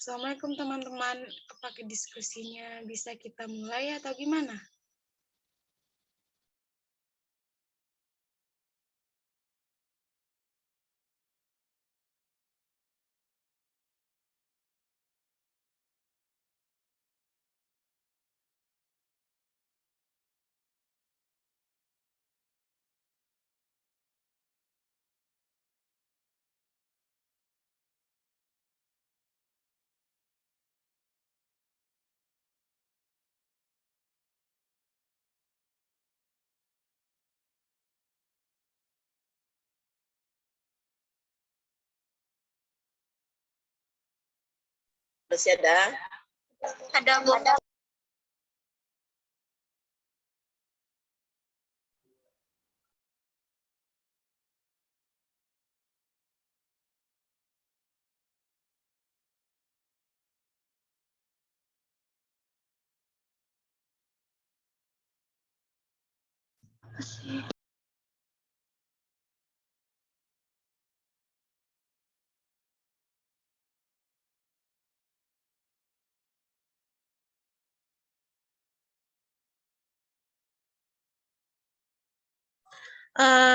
Assalamualaikum teman-teman. Apakah diskusinya bisa kita mulai atau gimana? Masih ada? Ada, Bu.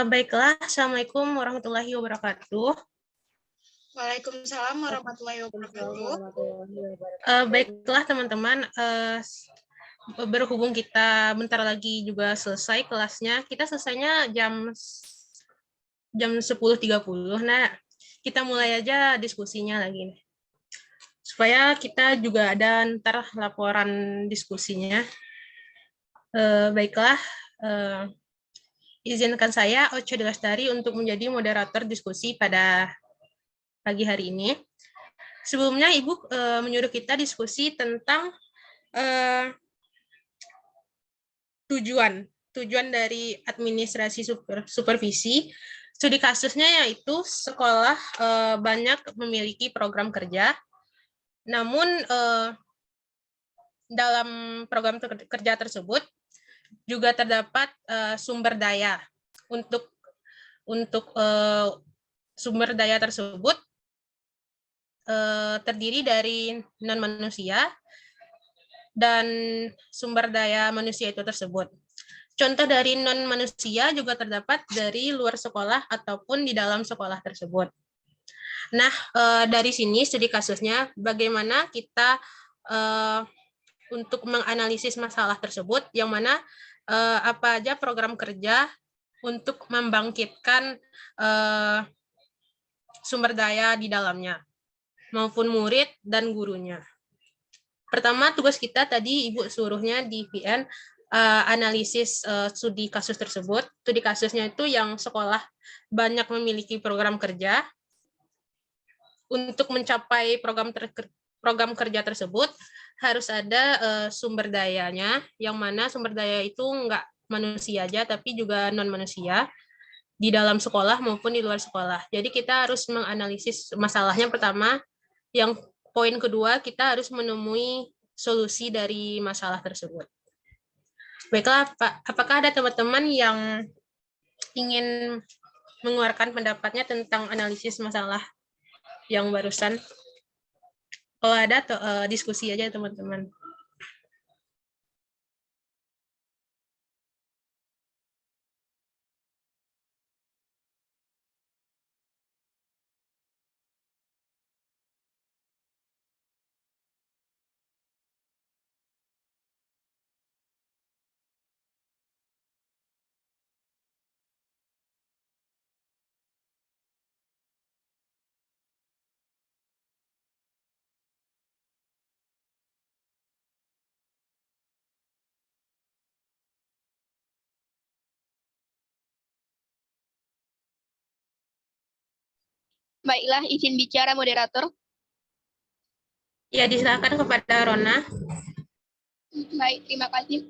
Baiklah, Assalamualaikum warahmatullahi wabarakatuh. Waalaikumsalam warahmatullahi wabarakatuh. Baiklah teman-teman, berhubung kita bentar lagi juga selesai kelasnya, kita selesainya jam 10.30. Nah, kita mulai aja diskusinya lagi nih. Supaya kita juga ada ntar laporan diskusinya. Baiklah, izinkan saya Ocha Delastari untuk menjadi moderator diskusi pada pagi hari ini. Sebelumnya Ibu menyuruh kita diskusi tentang tujuan dari administrasi supervisi. Studi kasusnya yaitu sekolah banyak memiliki program kerja, namun dalam program kerja tersebut juga terdapat sumber daya. Untuk sumber daya tersebut terdiri dari non-manusia dan sumber daya manusia itu tersebut. Contoh dari non-manusia juga terdapat dari luar sekolah ataupun di dalam sekolah tersebut. Nah, dari sini studi kasusnya bagaimana kita untuk menganalisis masalah tersebut, yang mana apa aja program kerja untuk membangkitkan sumber daya di dalamnya, maupun murid dan gurunya. Pertama, tugas kita tadi Ibu suruhnya di VN analisis studi kasus tersebut. Studi kasusnya itu yang sekolah banyak memiliki program kerja. Untuk mencapai program kerja tersebut harus ada sumber dayanya, yang mana sumber daya itu enggak manusia aja, tapi juga non-manusia di dalam sekolah maupun di luar sekolah. Jadi kita harus menganalisis masalahnya pertama. Yang poin kedua, kita harus menemui solusi dari masalah tersebut. Baiklah, Pak, apakah ada teman-teman yang ingin mengeluarkan pendapatnya tentang analisis masalah yang barusan? Kalau ada, diskusi aja teman-teman. Baiklah, izin bicara moderator. Ya, diserahkan kepada Rona. Baik, terima kasih.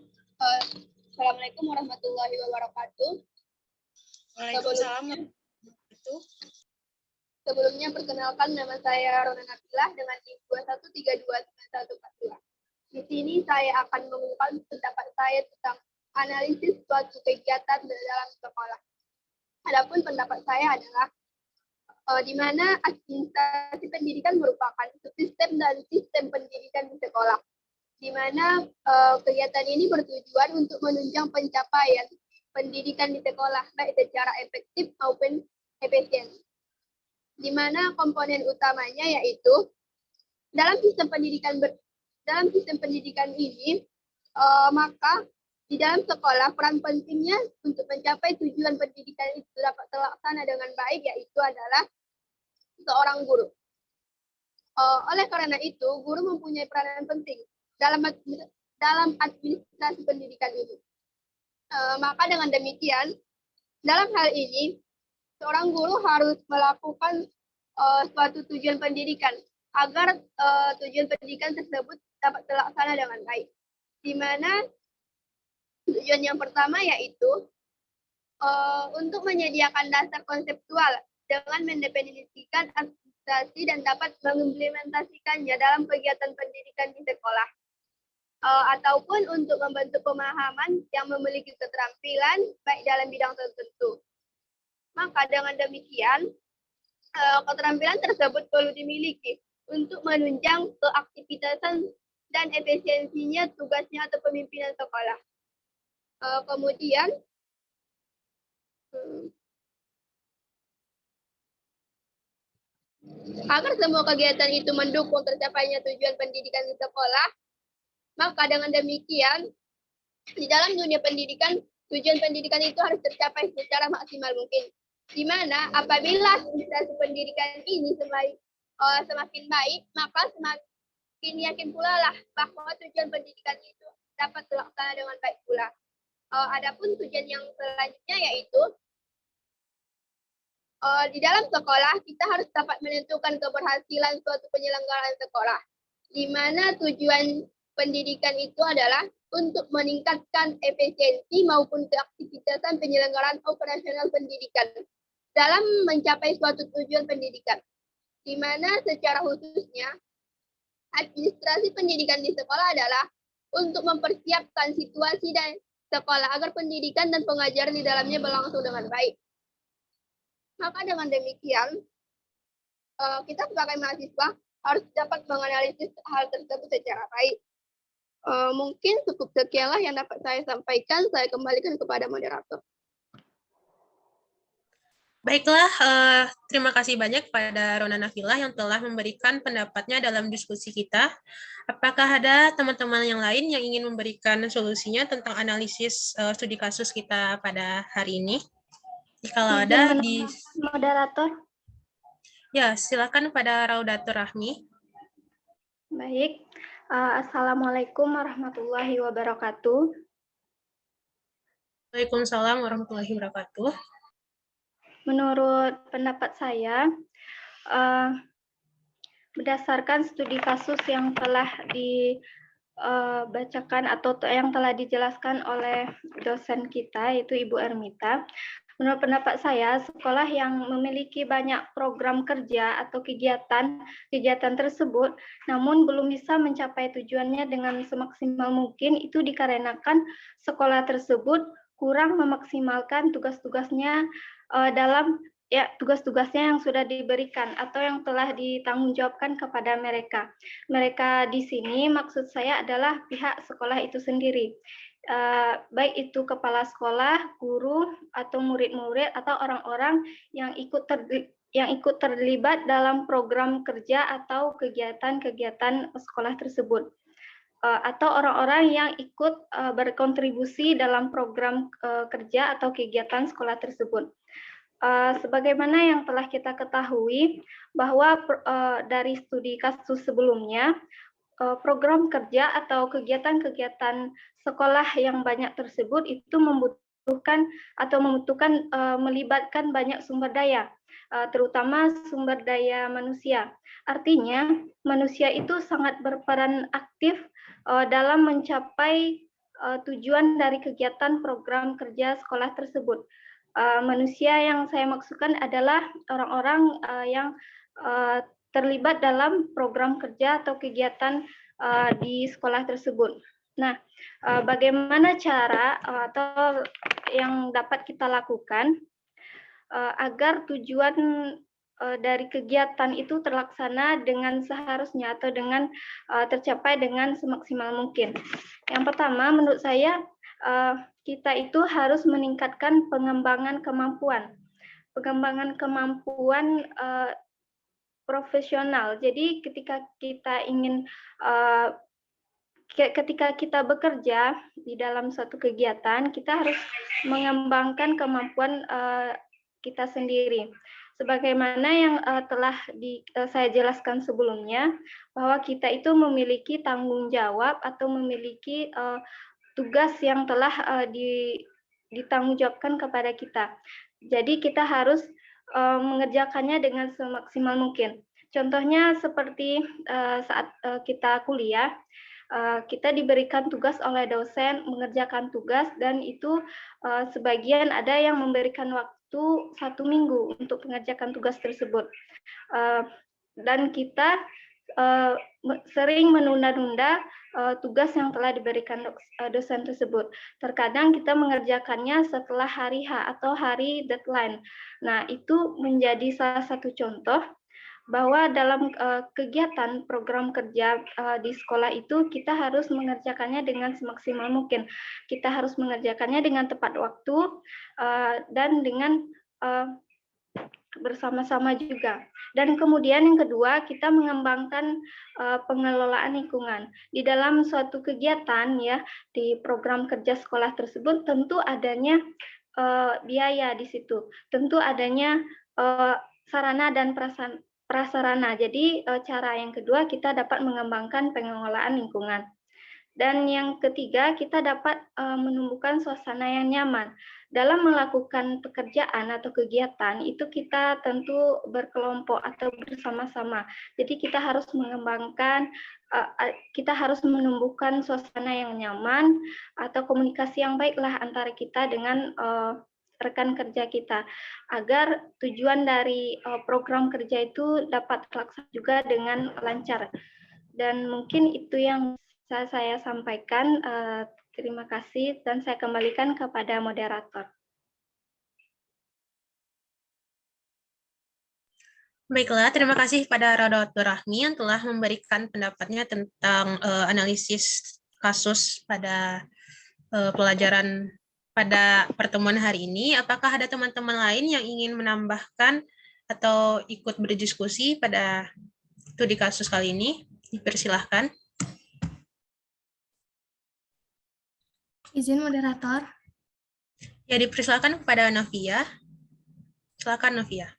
Assalamualaikum warahmatullahi wabarakatuh. Waalaikumsalam warahmatullahi wabarakatuh. Sebelumnya perkenalkan, nama saya Rona Nabilah dengan NIM 21329142. Di sini saya akan mengungkapkan pendapat saya tentang analisis suatu kegiatan dalam sekolah. Adapun pendapat saya adalah di mana administrasi pendidikan merupakan sistem dan sistem pendidikan di sekolah, di mana kegiatan ini bertujuan untuk menunjang pencapaian pendidikan di sekolah baik secara efektif maupun efisien. Di mana komponen utamanya yaitu dalam sistem pendidikan ini, maka di dalam sekolah peran pentingnya untuk mencapai tujuan pendidikan itu dapat terlaksana dengan baik yaitu adalah seorang guru. Oleh karena itu, guru mempunyai peranan penting dalam administrasi pendidikan ini. Maka dengan demikian, dalam hal ini, seorang guru harus melakukan suatu tujuan pendidikan agar tujuan pendidikan tersebut dapat terlaksana dengan baik. Di mana tujuan yang pertama yaitu untuk menyediakan dasar konseptual dengan mendefinisikan administrasi dan dapat mengimplementasikannya dalam kegiatan pendidikan di sekolah. Ataupun untuk membentuk pemahaman yang memiliki keterampilan baik dalam bidang tertentu. Maka dengan demikian, keterampilan tersebut perlu dimiliki untuk menunjang keaktivitasan dan efisiensinya tugasnya atau pemimpinan sekolah. Kemudian, agar semua kegiatan itu mendukung tercapainya tujuan pendidikan di sekolah, maka dengan demikian, di dalam dunia pendidikan, tujuan pendidikan itu harus tercapai secara maksimal mungkin. Di mana apabila administrasi pendidikan ini semakin baik, maka semakin yakin pula lah bahwa tujuan pendidikan itu dapat terlaksana dengan baik pula. Adapun tujuan yang selanjutnya yaitu di dalam sekolah kita harus dapat menentukan keberhasilan suatu penyelenggaraan sekolah, di mana tujuan pendidikan itu adalah untuk meningkatkan efisiensi maupun keaktivitasan penyelenggaraan operasional pendidikan dalam mencapai suatu tujuan pendidikan, di mana secara khususnya administrasi pendidikan di sekolah adalah untuk mempersiapkan situasi dan sekolah agar pendidikan dan pengajaran di dalamnya berlangsung dengan baik. Maka dengan demikian, kita sebagai mahasiswa harus dapat menganalisis hal tersebut secara baik. Mungkin cukup sekianlah yang dapat saya sampaikan. Saya kembalikan kepada moderator. Baiklah, terima kasih banyak pada Rona Nafilah yang telah memberikan pendapatnya dalam diskusi kita. Apakah ada teman-teman yang lain yang ingin memberikan solusinya tentang analisis studi kasus kita pada hari ini? Kalau ada di moderator. Ya, silakan pada Raudatur Rahmi. Baik. Assalamualaikum warahmatullahi wabarakatuh. Waalaikumsalam warahmatullahi wabarakatuh. Menurut pendapat saya, berdasarkan studi kasus yang telah dibacakan atau yang telah dijelaskan oleh dosen kita, yaitu Ibu Ermita, menurut pendapat saya, sekolah yang memiliki banyak program kerja atau kegiatan tersebut, namun belum bisa mencapai tujuannya dengan semaksimal mungkin, itu dikarenakan sekolah tersebut kurang memaksimalkan tugas-tugasnya dalam tugas-tugasnya yang sudah diberikan atau yang telah ditanggungjawabkan kepada mereka. Mereka di sini maksud saya adalah pihak sekolah itu sendiri. Baik itu kepala sekolah, guru, atau murid-murid, atau orang-orang yang ikut terlibat dalam program kerja atau kegiatan-kegiatan sekolah tersebut. Atau orang-orang yang ikut berkontribusi dalam program kerja atau kegiatan sekolah tersebut. Sebagaimana yang telah kita ketahui bahwa dari studi kasus sebelumnya, program kerja atau kegiatan-kegiatan sekolah yang banyak tersebut itu membutuhkan melibatkan banyak sumber daya, terutama sumber daya manusia. Artinya, manusia itu sangat berperan aktif dalam mencapai tujuan dari kegiatan program kerja sekolah tersebut. Manusia yang saya maksudkan adalah orang-orang yang terlibat dalam program kerja atau kegiatan di sekolah tersebut. Nah, bagaimana cara atau yang dapat kita lakukan agar tujuan dari kegiatan itu terlaksana dengan seharusnya atau dengan tercapai dengan semaksimal mungkin. Yang pertama, menurut saya kita itu harus meningkatkan pengembangan kemampuan profesional. Jadi ketika kita bekerja di dalam suatu kegiatan, kita harus mengembangkan kemampuan kita sendiri. Sebagaimana yang telah saya jelaskan sebelumnya, bahwa kita itu memiliki tanggung jawab atau memiliki tugas yang telah ditanggungjawabkan kepada kita. Jadi kita harus mengerjakannya dengan semaksimal mungkin. Contohnya seperti saat kita kuliah, kita diberikan tugas oleh dosen mengerjakan tugas, dan itu sebagian ada yang memberikan waktu 1 minggu untuk mengerjakan tugas tersebut. Dan kita sering menunda-nunda tugas yang telah diberikan dosen tersebut. Terkadang kita mengerjakannya setelah hari H atau hari deadline. Nah, itu menjadi salah satu contoh bahwa dalam kegiatan program kerja di sekolah itu kita harus mengerjakannya dengan semaksimal mungkin. Kita harus mengerjakannya dengan tepat waktu dan dengan bersama-sama juga. Dan kemudian yang kedua, kita mengembangkan pengelolaan lingkungan. Di dalam suatu kegiatan ya, di program kerja sekolah tersebut tentu adanya biaya di situ. Tentu adanya sarana dan prasarana. Jadi cara yang kedua, kita dapat mengembangkan pengelolaan lingkungan. Dan yang ketiga, kita dapat menumbuhkan suasana yang nyaman. Dalam melakukan pekerjaan atau kegiatan, itu kita tentu berkelompok atau bersama-sama. Jadi kita harus mengembangkan, kita harus menumbuhkan suasana yang nyaman atau komunikasi yang baiklah antara kita dengan rekan kerja kita, agar tujuan dari program kerja itu dapat terlaksana juga dengan lancar. Dan mungkin itu yang saya sampaikan. Terima kasih, dan saya kembalikan kepada moderator. Baiklah, terima kasih kepada Dr. Rahmi yang telah memberikan pendapatnya tentang analisis kasus pada pelajaran pada pertemuan hari ini. Apakah ada teman-teman lain yang ingin menambahkan atau ikut berdiskusi pada studi kasus kali ini? Dipersilahkan. Izin moderator. Ya, dipersilakan kepada Novia. Silakan Novia.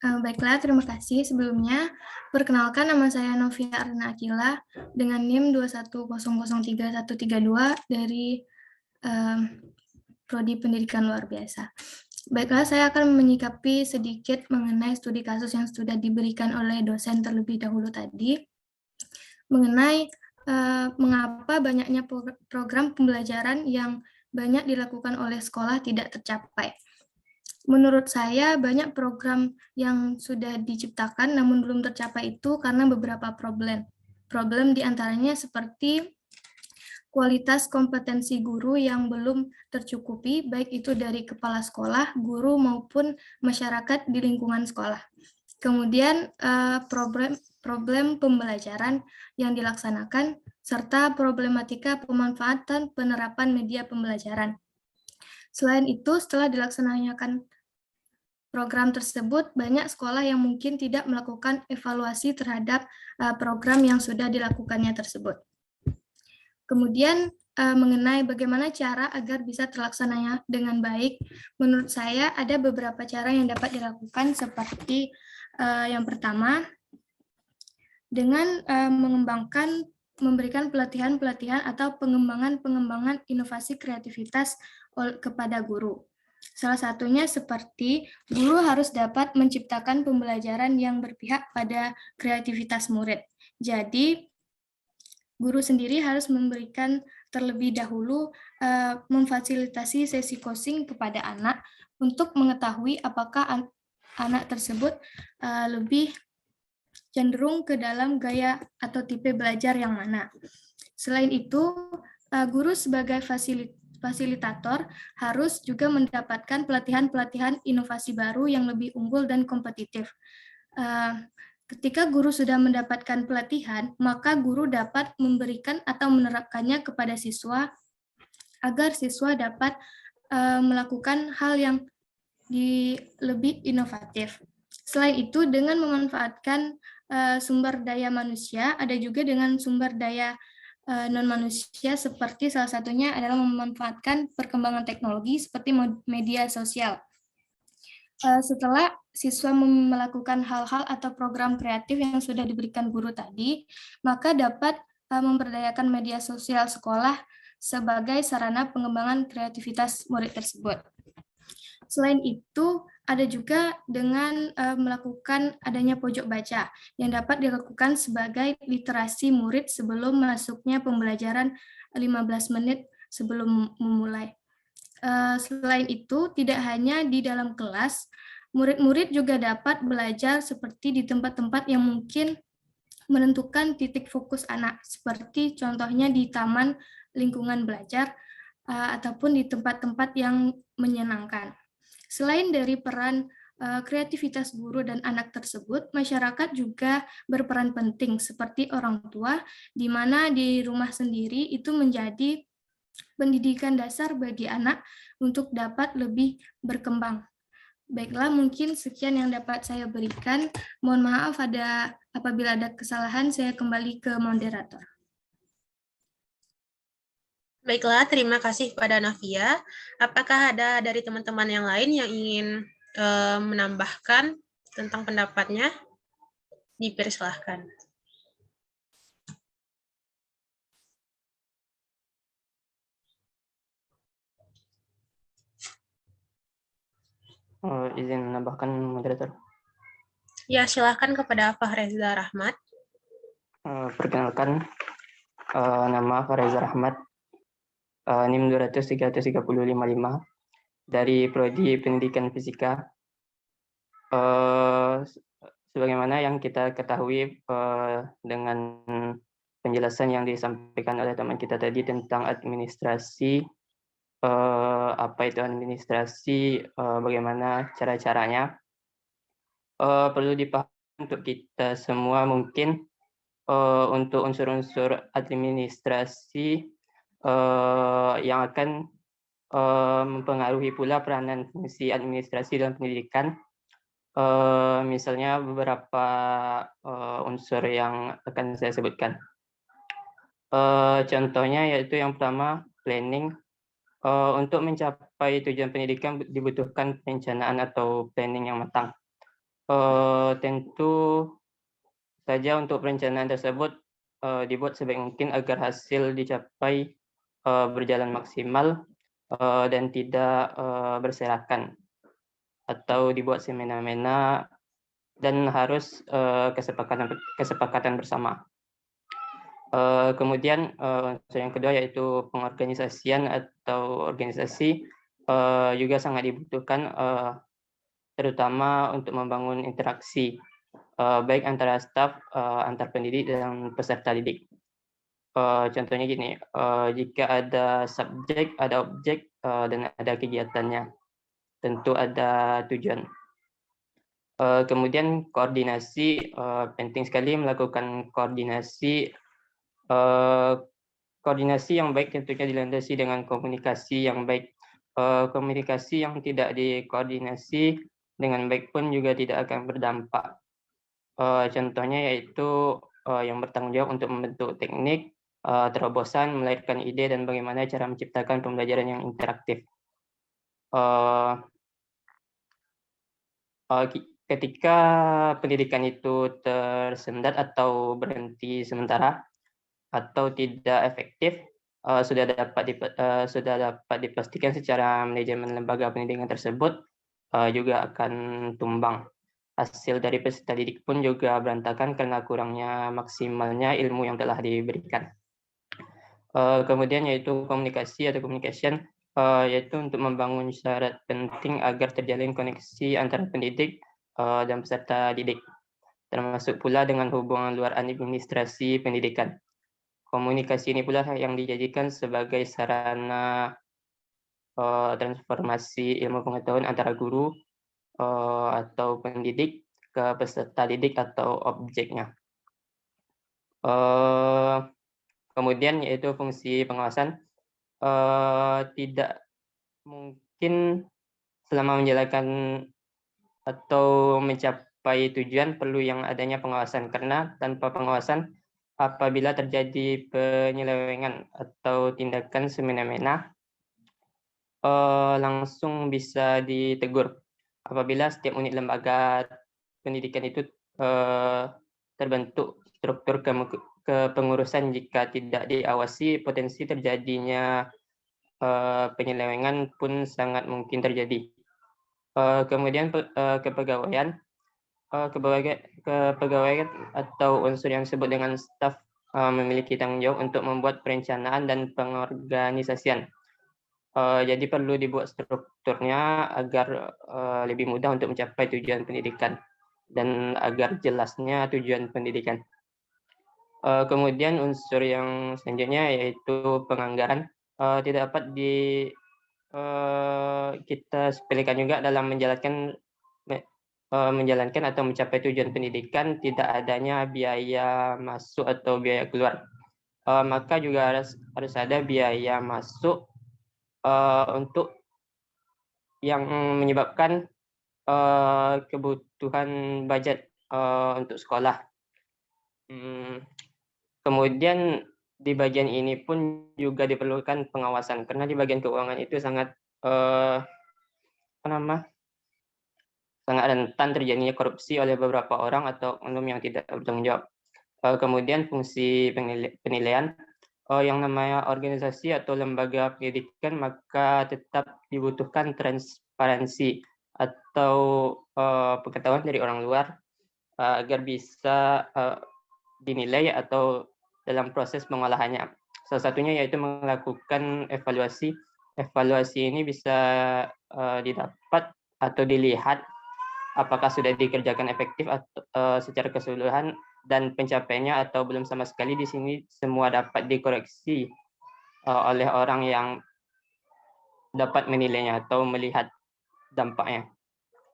Baiklah, terima kasih. Sebelumnya, perkenalkan nama saya Novia Arna Akila dengan NIM 210033132 dari Prodi Pendidikan Luar Biasa. Baiklah, saya akan menyikapi sedikit mengenai studi kasus yang sudah diberikan oleh dosen terlebih dahulu tadi, mengenai mengapa banyaknya program pembelajaran yang banyak dilakukan oleh sekolah tidak tercapai. Menurut saya, banyak program yang sudah diciptakan namun belum tercapai itu karena beberapa problem. Problem diantaranya seperti kualitas kompetensi guru yang belum tercukupi, baik itu dari kepala sekolah, guru, maupun masyarakat di lingkungan sekolah. Kemudian problem pembelajaran yang dilaksanakan, serta problematika pemanfaatan penerapan media pembelajaran. Selain itu, setelah dilaksanakan program tersebut, banyak sekolah yang mungkin tidak melakukan evaluasi terhadap program yang sudah dilakukannya tersebut. Kemudian mengenai bagaimana cara agar bisa terlaksananya dengan baik, menurut saya ada beberapa cara yang dapat dilakukan, seperti yang pertama, dengan memberikan pelatihan-pelatihan atau pengembangan inovasi kreativitas kepada guru. Salah satunya seperti guru harus dapat menciptakan pembelajaran yang berpihak pada kreativitas murid. Jadi, guru sendiri harus memberikan terlebih dahulu memfasilitasi sesi coaching kepada anak untuk mengetahui apakah anak tersebut lebih cenderung ke dalam gaya atau tipe belajar yang mana. Selain itu, guru sebagai fasilitator harus juga mendapatkan pelatihan-pelatihan inovasi baru yang lebih unggul dan kompetitif. Ketika guru sudah mendapatkan pelatihan, maka guru dapat memberikan atau menerapkannya kepada siswa agar siswa dapat melakukan hal yang lebih inovatif. Selain itu, dengan memanfaatkan sumber daya manusia, ada juga dengan sumber daya non-manusia, seperti salah satunya adalah memanfaatkan perkembangan teknologi seperti media sosial. Setelah siswa melakukan hal-hal atau program kreatif yang sudah diberikan guru tadi, maka dapat memberdayakan media sosial sekolah sebagai sarana pengembangan kreativitas murid tersebut. Selain itu, ada juga dengan melakukan adanya pojok baca yang dapat dilakukan sebagai literasi murid sebelum masuknya pembelajaran 15 menit sebelum memulai. Selain itu, tidak hanya di dalam kelas, murid-murid juga dapat belajar seperti di tempat-tempat yang mungkin menentukan titik fokus anak, seperti contohnya di taman lingkungan belajar ataupun di tempat-tempat yang menyenangkan. Selain dari peran kreativitas guru dan anak tersebut, masyarakat juga berperan penting seperti orang tua, di mana di rumah sendiri itu menjadi pendidikan dasar bagi anak untuk dapat lebih berkembang. Baiklah, mungkin sekian yang dapat saya berikan. Mohon maaf apabila ada kesalahan, saya kembali ke moderator. Baiklah, terima kasih kepada Navia. Apakah ada dari teman-teman yang lain yang ingin menambahkan tentang pendapatnya? Dipersilahkan. Izin menambahkan, moderator. Ya, silahkan kepada Fahreza Rahmat. Perkenalkan, nama Fahreza Rahmat, NIM 200-335 dari Prodi Pendidikan Fisika. Sebagaimana yang kita ketahui dengan penjelasan yang disampaikan oleh teman kita tadi tentang administrasi, apa itu administrasi, bagaimana cara-caranya, perlu dipahami untuk kita semua mungkin untuk unsur-unsur administrasi yang akan mempengaruhi pula peranan fungsi administrasi dalam pendidikan. Misalnya beberapa unsur yang akan saya sebutkan. Contohnya yaitu yang pertama, planning. Untuk mencapai tujuan pendidikan dibutuhkan perencanaan atau planning yang matang. Tentu saja untuk perencanaan tersebut dibuat sebaik mungkin agar hasil dicapai berjalan maksimal dan tidak berserakan atau dibuat semena-mena dan harus kesepakatan bersama. Kemudian yang kedua yaitu pengorganisasian atau organisasi juga sangat dibutuhkan, terutama untuk membangun interaksi baik antara staf, antar pendidik dan peserta didik. Contohnya gini, jika ada subjek, ada objek, dan ada kegiatannya, tentu ada tujuan. Kemudian koordinasi, penting sekali melakukan koordinasi yang baik, tentunya dilandasi dengan komunikasi yang baik. Komunikasi yang tidak dikoordinasi dengan baik pun juga tidak akan berdampak. Contohnya yaitu yang bertanggung jawab untuk membentuk teknik, terobosan, melahirkan ide, dan bagaimana cara menciptakan pembelajaran yang interaktif. Ketika pendidikan itu tersendat atau berhenti sementara atau tidak efektif, sudah dapat dipastikan secara manajemen lembaga pendidikan tersebut juga akan tumbang. Hasil dari peserta didik pun juga berantakan karena kurangnya maksimalnya ilmu yang telah diberikan. Kemudian yaitu komunikasi atau communication, yaitu untuk membangun syarat penting agar terjalin koneksi antara pendidik dan peserta didik, termasuk pula dengan hubungan luar administrasi pendidikan. Komunikasi ini pula yang dijadikan sebagai sarana transformasi ilmu pengetahuan antara guru atau pendidik ke peserta didik atau objeknya. Kemudian yaitu fungsi pengawasan. Tidak mungkin selama menjalankan atau mencapai tujuan perlu yang adanya pengawasan, karena tanpa pengawasan apabila terjadi penyelewengan atau tindakan semena-mena langsung bisa ditegur. Apabila setiap unit lembaga pendidikan itu terbentuk struktur kepengurusan, jika tidak diawasi potensi terjadinya penyelewengan pun sangat mungkin terjadi. Kemudian kepegawaian atau unsur yang disebut dengan staf memiliki tanggung jawab untuk membuat perencanaan dan pengorganisasian. Jadi perlu dibuat strukturnya agar lebih mudah untuk mencapai tujuan pendidikan dan agar jelasnya tujuan pendidikan. Kemudian unsur yang selanjutnya yaitu penganggaran. Tidak dapat kita sepelekan juga dalam menjalankan atau mencapai tujuan pendidikan tidak adanya biaya masuk atau biaya keluar. Maka juga harus ada biaya masuk untuk yang menyebabkan kebutuhan budget untuk sekolah. Kemudian di bagian ini pun juga diperlukan pengawasan, karena di bagian keuangan itu sangat sangat rentan terjadinya korupsi oleh beberapa orang atau oknum yang tidak bertanggung jawab. Kemudian fungsi penilaian, yang namanya organisasi atau lembaga pendidikan maka tetap dibutuhkan transparansi atau pengetahuan dari orang luar agar bisa dinilai atau dalam proses pengolahannya. Salah satunya yaitu melakukan evaluasi. Evaluasi ini bisa didapat atau dilihat apakah sudah dikerjakan efektif atau secara keseluruhan dan pencapaiannya atau belum sama sekali. Di sini semua dapat dikoreksi oleh orang yang dapat menilainya atau melihat dampaknya,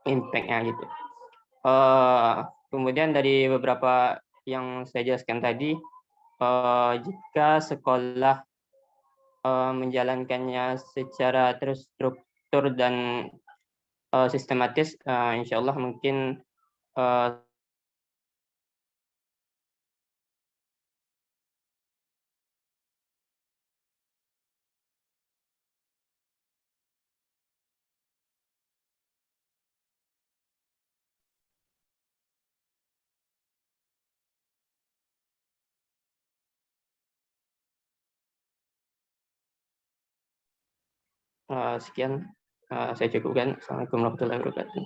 impact-nya gitu. Kemudian dari beberapa yang saya jelaskan tadi, jika sekolah menjalankannya secara terstruktur dan sistematis, insya Allah mungkin sekian saya cukupkan. Assalamualaikum warahmatullahi wabarakatuh.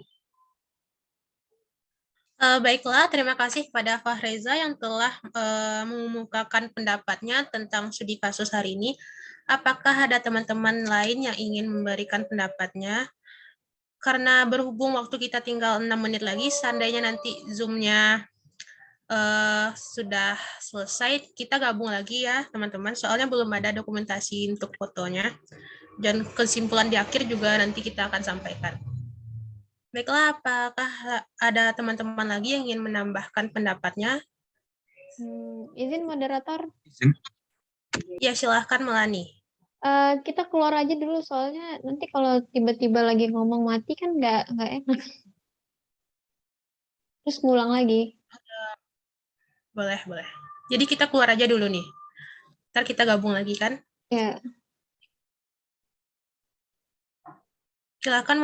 Baiklah, terima kasih kepada Fahreza yang telah mengemukakan pendapatnya tentang studi kasus hari ini. Apakah ada teman-teman lain yang ingin memberikan pendapatnya? Karena berhubung waktu kita tinggal 6 menit lagi, seandainya nanti Zoom-nya sudah selesai, kita gabung lagi ya teman-teman, soalnya belum ada dokumentasi untuk fotonya, dan kesimpulan di akhir juga nanti kita akan sampaikan. Baiklah, apakah ada teman-teman lagi yang ingin menambahkan pendapatnya? Izin moderator. Ya, silahkan Melani. Kita keluar aja dulu, soalnya nanti kalau tiba-tiba lagi ngomong mati kan nggak enak. Terus ngulang lagi. Boleh. Jadi kita keluar aja dulu nih. Ntar kita gabung lagi kan? Ya. Silakan